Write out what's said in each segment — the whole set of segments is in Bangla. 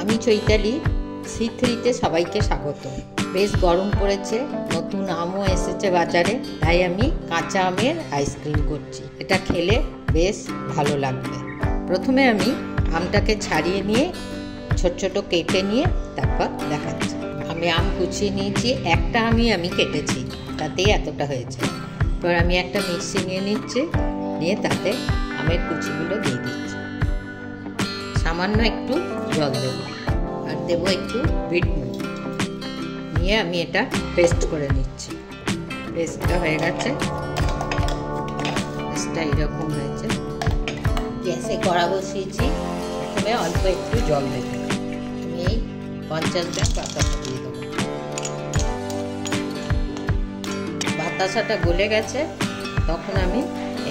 আমি চৈতালি C3-তে সবাইকে স্বাগত। বেশ গরম পড়েছে, নতুন আমও এসেছে বাজারে, তাই আমি কাঁচা আমের আইসক্রিম করছি। এটা খেলে বেশ ভালো লাগবে। প্রথমে আমি আমটাকে ছাড়িয়ে নিয়ে ছোট ছোট কেটে নিয়ে তারপর দেখাচ্ছি। আমি আম কুচিয়ে নিয়েছি, একটা আমি কেটেছি, তাতেই এতটা হয়েছে। এবার আমি একটা মিক্সি নিয়ে নিচ্ছি, নিয়ে তাতে আমের কুচিগুলো দিয়ে দিচ্ছি। সামান্য একটু জল দেবো আর দেবো একটু বিট নুন, নিয়ে আমি এটা পেস্ট করে নিচ্ছি। পেস্টটা হয়ে গেছে, পেস্টটা এরকম হয়েছে। গ্যাসে কড়া বসিয়েছি, প্রথমে অল্প একটু জল দেবো। আমি এই 50 গ্রাম বাতাসা দিয়ে দেবো। বাতাসাটা গলে গেছে, তখন আমি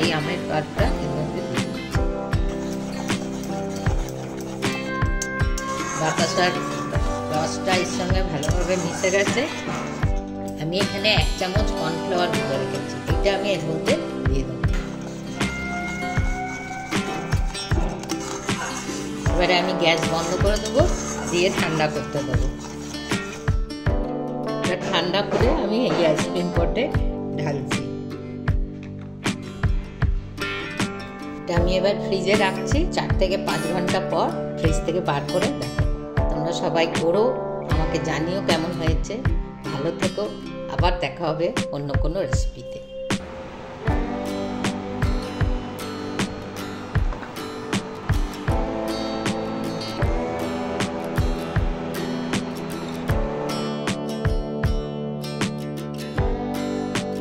এই আমের পাতটা এর মধ্যে দিয়ে দিচ্ছি। বাতাসার রসটা এর সঙ্গে ভালোভাবে মিশে গেছে। আমি এখানে 1 চামচ কর্নফ্লাওয়ার গুঁড়ো রেখেছি, এটা আমি এর মধ্যে দিয়ে দেবো। এবারে আমি গ্যাস বন্ধ করে দেবো, দিয়ে ঠান্ডা করতে দেবো। ঠান্ডা করে আমি এই আইসক্রিম পটে ঢালছি। এটা আমি এবার ফ্রিজে রাখছি, 4 থেকে 5 ঘন্টা পর ফ্রিজ থেকে বার করে দেখো। তোমরা সবাই করো, আমাকে জানিও কেমন হয়েছে। ভালো থেকো, আবার দেখা হবে অন্য কোনো রেসিপিতে।